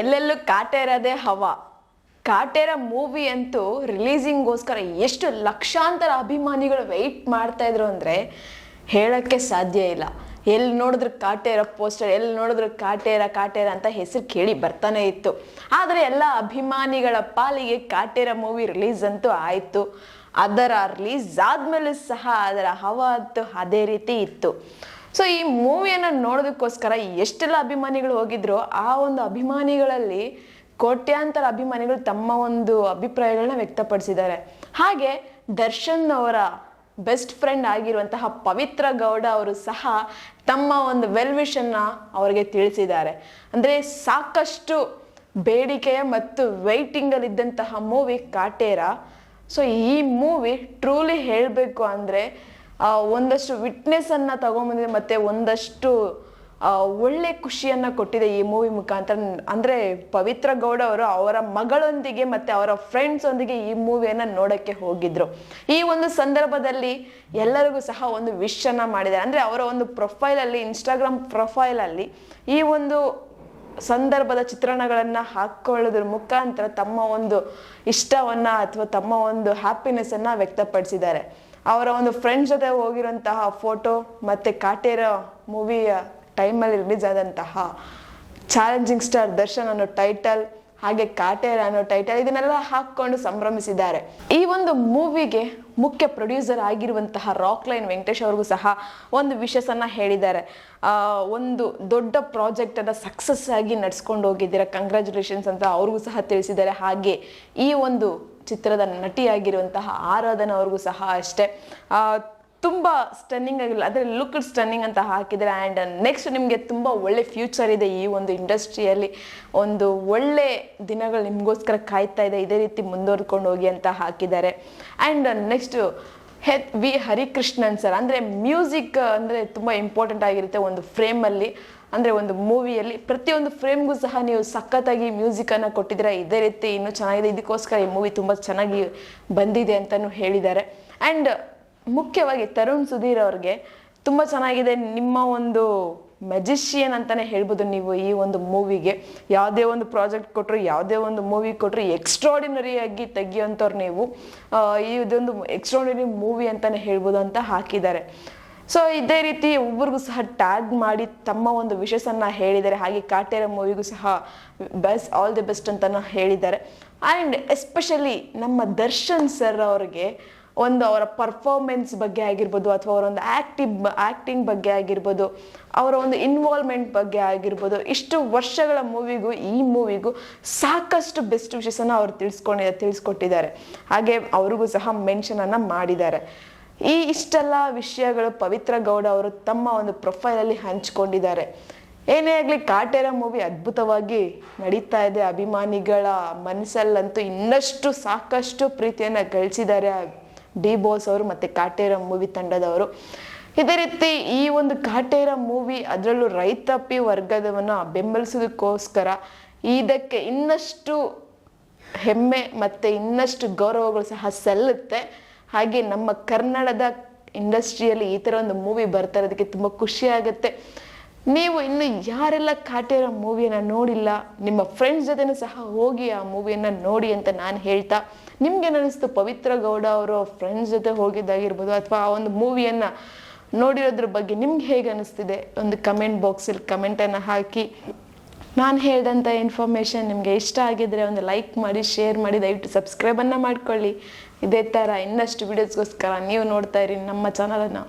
ಎಲ್ಲೆಲ್ಲೂ ಕಾಟೇರದೇ ಹವಾ. ಕಾಟೇರ ಮೂವಿ ಅಂತೂ ರಿಲೀಸಿಂಗ್ಗೋಸ್ಕರ ಎಷ್ಟು ಲಕ್ಷಾಂತರ ಅಭಿಮಾನಿಗಳು ವೆಯ್ಟ್ ಮಾಡ್ತಾ ಇದ್ರು ಅಂದರೆ ಹೇಳೋಕ್ಕೆ ಸಾಧ್ಯ ಇಲ್ಲ. ಎಲ್ಲಿ ನೋಡಿದ್ರು ಕಾಟೇರ ಪೋಸ್ಟರ್, ಎಲ್ಲಿ ನೋಡಿದ್ರು ಕಾಟೇರ ಕಾಟೇರ ಅಂತ ಹೆಸರು ಕೇಳಿ ಬರ್ತಾನೆ ಇತ್ತು. ಆದರೆ ಎಲ್ಲ ಅಭಿಮಾನಿಗಳ ಪಾಲಿಗೆ ಕಾಟೇರ ಮೂವಿ ರಿಲೀಸ್ ಅಂತೂ ಆಯಿತು. ಅದರ ರಿಲೀಸ್ ಆದಮೇಲೂ ಸಹ ಅದರ ಹವಾ ಅಂತೂ ಅದೇ ರೀತಿ ಇತ್ತು. ಸೊ ಈ ಮೂವಿಯನ್ನು ನೋಡೋದಕ್ಕೋಸ್ಕರ ಎಷ್ಟೆಲ್ಲ ಅಭಿಮಾನಿಗಳು ಹೋಗಿದ್ರು, ಆ ಒಂದು ಅಭಿಮಾನಿಗಳಲ್ಲಿ ಕೋಟ್ಯಾಂತರ ಅಭಿಮಾನಿಗಳು ತಮ್ಮ ಒಂದು ಅಭಿಪ್ರಾಯಗಳನ್ನ ವ್ಯಕ್ತಪಡಿಸಿದ್ದಾರೆ. ಹಾಗೆ ದರ್ಶನ್ ಅವರ ಬೆಸ್ಟ್ ಫ್ರೆಂಡ್ ಆಗಿರುವಂತಹ ಪವಿತ್ರ ಗೌಡ ಅವರು ಸಹ ತಮ್ಮ ಒಂದು ವೆಲ್ ವಿಶನ್ನ ಅವರಿಗೆ ತಿಳಿಸಿದ್ದಾರೆ. ಅಂದರೆ ಸಾಕಷ್ಟು ಬೇಡಿಕೆಯ ಮತ್ತು ವೆಯ್ಟಿಂಗಲ್ಲಿದ್ದಂತಹ ಮೂವಿ ಕಾಟೇರ. ಸೊ ಈ ಮೂವಿ ಟ್ರೂಲಿ ಹೇಳಬೇಕು ಅಂದರೆ ಒಂದಷ್ಟು ವಿಟ್ನೆಸ್ಸನ್ನು ತಗೊಂಬಂದಿದೆ ಮತ್ತು ಒಂದಷ್ಟು ಒಳ್ಳೆ ಖುಷಿಯನ್ನು ಕೊಟ್ಟಿದೆ ಈ ಮೂವಿ ಮುಖಾಂತರ. ಅಂದರೆ ಪವಿತ್ರ ಗೌಡ ಅವರು ಅವರ ಮಗಳೊಂದಿಗೆ ಮತ್ತು ಅವರ ಫ್ರೆಂಡ್ಸೊಂದಿಗೆ ಈ ಮೂವಿಯನ್ನು ನೋಡೋಕ್ಕೆ ಹೋಗಿದ್ರು. ಈ ಒಂದು ಸಂದರ್ಭದಲ್ಲಿ ಎಲ್ಲರಿಗೂ ಸಹ ಒಂದು ವಿಶನ್ನು ಮಾಡಿದ್ದಾರೆ. ಅಂದರೆ ಅವರ ಒಂದು ಪ್ರೊಫೈಲಲ್ಲಿ, ಇನ್ಸ್ಟಾಗ್ರಾಮ್ ಪ್ರೊಫೈಲಲ್ಲಿ ಈ ಒಂದು ಸಂದರ್ಭದ ಚಿತ್ರಣಗಳನ್ನು ಹಾಕ್ಕೊಳ್ಳೋದ್ರ ಮುಖಾಂತರ ತಮ್ಮ ಒಂದು ಇಷ್ಟವನ್ನು ಅಥವಾ ತಮ್ಮ ಒಂದು ಹ್ಯಾಪಿನೆಸ್ಸನ್ನು ವ್ಯಕ್ತಪಡಿಸಿದ್ದಾರೆ. ಅವರ ಒಂದು ಫ್ರೆಂಡ್ಸ್ ಜೊತೆ ಹೋಗಿರೋಂತಹ ಫೋಟೋ ಮತ್ತು ಕಾಟೇರ ಮೂವಿಯ ಟೈಮಲ್ಲಿ ರಿಲೀಸ್ ಆದಂತಹ ಚಾಲೆಂಜಿಂಗ್ ಸ್ಟಾರ್ ದರ್ಶನ್ ಅನ್ನೋ ಟೈಟಲ್, ಹಾಗೆ ಕಾಟೇರ ಅನ್ನೋ ಟೈಟಲ್, ಇದನ್ನೆಲ್ಲ ಹಾಕ್ಕೊಂಡು ಸಂಭ್ರಮಿಸಿದ್ದಾರೆ. ಈ ಒಂದು ಮೂವಿಗೆ ಮುಖ್ಯ ಪ್ರೊಡ್ಯೂಸರ್ ಆಗಿರುವಂತಹ ರಾಕ್ಲೈನ್ ವೆಂಕಟೇಶ್ ಅವ್ರಿಗೂ ಸಹ ಒಂದು ವಿಷಯಸನ್ನು ಹೇಳಿದ್ದಾರೆ. ಒಂದು ದೊಡ್ಡ ಪ್ರಾಜೆಕ್ಟನ್ನು ಸಕ್ಸಸ್ ಆಗಿ ನಡ್ಸ್ಕೊಂಡು ಹೋಗಿದ್ದೀರಾ, ಕಂಗ್ರ್ಯಾಚುಲೇಷನ್ಸ್ ಅಂತ ಅವ್ರಿಗೂ ಸಹ ತಿಳಿಸಿದ್ದಾರೆ. ಹಾಗೆ ಈ ಒಂದು ಚಿತ್ರದ ನಟಿಯಾಗಿರುವಂತಹ ಆರಾಧನಾ ಅವ್ರಿಗೂ ಸಹ ಅಷ್ಟೇ ತುಂಬ ಸ್ಟನ್ನಿಂಗ್ ಆಗಿಲ್ಲ, ಆದರೆ ಲುಕ್ ಸ್ಟನ್ನಿಂಗ್ ಅಂತ ಹಾಕಿದ್ದಾರೆ. ಆ್ಯಂಡ್ ನೆಕ್ಸ್ಟ್ ನಿಮಗೆ ತುಂಬ ಒಳ್ಳೆ ಫ್ಯೂಚರ್ ಇದೆ ಈ ಒಂದು ಇಂಡಸ್ಟ್ರಿಯಲ್ಲಿ, ಒಂದು ಒಳ್ಳೆ ದಿನಗಳು ನಿಮಗೋಸ್ಕರ ಕಾಯ್ತಾ ಇದೆ, ಇದೇ ರೀತಿ ಮುಂದುವರ್ಕೊಂಡು ಹೋಗಿ ಅಂತ ಹಾಕಿದ್ದಾರೆ. And next V Harikrishnan sir, ಅಂದರೆ ಮ್ಯೂಸಿಕ್ ಅಂದರೆ ತುಂಬ ಇಂಪಾರ್ಟೆಂಟ್ ಆಗಿರುತ್ತೆ ಒಂದು ಫ್ರೇಮಲ್ಲಿ. ಅಂದರೆ ಒಂದು ಮೂವಿಯಲ್ಲಿ ಪ್ರತಿಯೊಂದು ಫ್ರೇಮ್ಗೂ ಸಹ ನೀವು ಸಖತ್ತಾಗಿ ಮ್ಯೂಸಿಕನ್ನು ಕೊಟ್ಟಿದ್ದೀರಾ, ಇದೇ ರೀತಿ ಇನ್ನೂ ಚೆನ್ನಾಗಿದೆ, ಇದಕ್ಕೋಸ್ಕರ ಈ ಮೂವಿ ತುಂಬ ಚೆನ್ನಾಗಿ ಬಂದಿದೆ ಅಂತಲೂ ಹೇಳಿದ್ದಾರೆ. ಆ್ಯಂಡ್ ಮುಖ್ಯವಾಗಿ ತರುಣ್ ಸುಧೀರ್ ಅವ್ರಿಗೆ ತುಂಬ ಚೆನ್ನಾಗಿದೆ. ನಿಮ್ಮ ಒಂದು ಮ್ಯಾಜಿಷಿಯನ್ ಅಂತಲೇ ಹೇಳ್ಬೋದು ನೀವು. ಈ ಒಂದು ಮೂವಿಗೆ ಯಾವುದೇ ಒಂದು ಪ್ರಾಜೆಕ್ಟ್ ಕೊಟ್ಟರು, ಯಾವುದೇ ಒಂದು ಮೂವಿ ಕೊಟ್ಟರು ಎಕ್ಸ್ಟ್ರಾಡಿನರಿಯಾಗಿ ತೆಗಿಯೋಂಥವ್ರು ನೀವು. ಇದೊಂದು ಎಕ್ಸ್ಟ್ರಾಡಿನರಿ ಮೂವಿ ಅಂತಲೇ ಹೇಳ್ಬೋದು ಅಂತ ಹಾಕಿದ್ದಾರೆ. ಸೊ ಇದೇ ರೀತಿ ಒಬ್ಬರಿಗೂ ಸಹ ಟ್ಯಾಗ್ ಮಾಡಿ ತಮ್ಮ ಒಂದು ವಿಷಯಸನ್ನು ಹೇಳಿದ್ದಾರೆ. ಹಾಗೆ ಕಾಟೇರ ಮೂವಿಗೂ ಸಹ ಆಲ್ ದಿ ಬೆಸ್ಟ್ ಅಂತಲೂ ಹೇಳಿದ್ದಾರೆ. ಆ್ಯಂಡ್ ಎಸ್ಪೆಷಲಿ ನಮ್ಮ ದರ್ಶನ್ ಸರ್ ಅವ್ರಿಗೆ ಒಂದು ಅವರ ಪರ್ಫಾರ್ಮೆನ್ಸ್ ಬಗ್ಗೆ ಆಗಿರ್ಬೋದು, ಅಥವಾ ಅವರ ಒಂದು ಆ್ಯಕ್ಟಿಂಗ್ ಬಗ್ಗೆ ಆಗಿರ್ಬೋದು, ಅವರ ಒಂದು ಇನ್ವಾಲ್ವ್ಮೆಂಟ್ ಬಗ್ಗೆ ಆಗಿರ್ಬೋದು, ಇಷ್ಟು ವರ್ಷಗಳ ಮೂವಿಗೂ ಈ ಮೂವಿಗೂ ಸಾಕಷ್ಟು ಬೆಸ್ಟ್ ವಿಷಯಸನ್ನು ಅವರು ತಿಳಿಸ್ಕೊಟ್ಟಿದ್ದಾರೆ. ಹಾಗೆ ಅವ್ರಿಗೂ ಸಹ ಮೆನ್ಷನನ್ನು ಮಾಡಿದ್ದಾರೆ. ಇಷ್ಟೆಲ್ಲ ವಿಷಯಗಳು ಪವಿತ್ರ ಗೌಡ ಅವರು ತಮ್ಮ ಒಂದು ಪ್ರೊಫೈಲಲ್ಲಿ ಹಂಚಿಕೊಂಡಿದ್ದಾರೆ. ಏನೇ ಆಗಲಿ ಕಾಟೇರ ಮೂವಿ ಅದ್ಭುತವಾಗಿ ನಡೀತಾ ಇದೆ. ಅಭಿಮಾನಿಗಳ ಮನಸ್ಸಲ್ಲಂತೂ ಇನ್ನಷ್ಟು ಸಾಕಷ್ಟು ಪ್ರೀತಿಯನ್ನು ಗಳಿಸಿದ್ದಾರೆ ಡಿ ಬಾಸ್ ಅವರು ಮತ್ತು ಕಾಟೇರ ಮೂವಿ ತಂಡದವರು. ಇದೇ ರೀತಿ ಈ ಒಂದು ಕಾಟೇರ ಮೂವಿ, ಅದರಲ್ಲೂ ರೈತಾಪಿ ವರ್ಗದವನ್ನು ಬೆಂಬಲಿಸೋದಕ್ಕೋಸ್ಕರ ಇದಕ್ಕೆ ಇನ್ನಷ್ಟು ಹೆಮ್ಮೆ ಮತ್ತು ಇನ್ನಷ್ಟು ಗೌರವಗಳು ಸಹ ಸಲ್ಲುತ್ತೆ. ಹಾಗೆ ನಮ್ಮ ಕನ್ನಡದ ಇಂಡಸ್ಟ್ರಿಯಲ್ಲಿ ಈ ಥರ ಒಂದು ಮೂವಿ ಬರ್ತಾ ಇರೋದಕ್ಕೆ ತುಂಬ ಖುಷಿ ಆಗುತ್ತೆ. ನೀವು ಇನ್ನು ಯಾರೆಲ್ಲ ಕಾಟೇರ ಮೂವಿಯನ್ನು ನೋಡಿಲ್ಲ, ನಿಮ್ಮ ಫ್ರೆಂಡ್ಸ್ ಜೊತೆನೂ ಸಹ ಹೋಗಿ ಆ ಮೂವಿಯನ್ನು ನೋಡಿ ಅಂತ ನಾನು ಹೇಳ್ತಾ, ನಿಮ್ಗೇನು ಅನ್ನಿಸ್ತು ಪವಿತ್ರ ಗೌಡ ಅವರು ಫ್ರೆಂಡ್ಸ್ ಜೊತೆ ಹೋಗಿದ್ದಾಗಿರ್ಬೋದು, ಅಥವಾ ಆ ಒಂದು ಮೂವಿಯನ್ನು ನೋಡಿರೋದ್ರ ಬಗ್ಗೆ ನಿಮ್ಗೆ ಹೇಗೆ ಅನ್ನಿಸ್ತಿದೆ ಒಂದು ಕಮೆಂಟ್ ಬಾಕ್ಸಲ್ಲಿ ಕಮೆಂಟನ್ನು ಹಾಕಿ. ನಾನು ಹೇಳಿದಂಥ ಇನ್ಫಾರ್ಮೇಷನ್ ನಿಮಗೆ ಇಷ್ಟ ಆಗಿದ್ದರೆ ಒಂದು ಲೈಕ್ ಮಾಡಿ, ಶೇರ್ ಮಾಡಿ, ದಯವಿಟ್ಟು ಸಬ್ಸ್ಕ್ರೈಬನ್ನು ಮಾಡ್ಕೊಳ್ಳಿ. ಇದೇ ಥರ ಇನ್ನಷ್ಟು ವೀಡಿಯೋಸ್ಗೋಸ್ಕರ ನೀವು ನೋಡ್ತಾ ಇರಿ ನಮ್ಮ ಚಾನಲನ್ನು.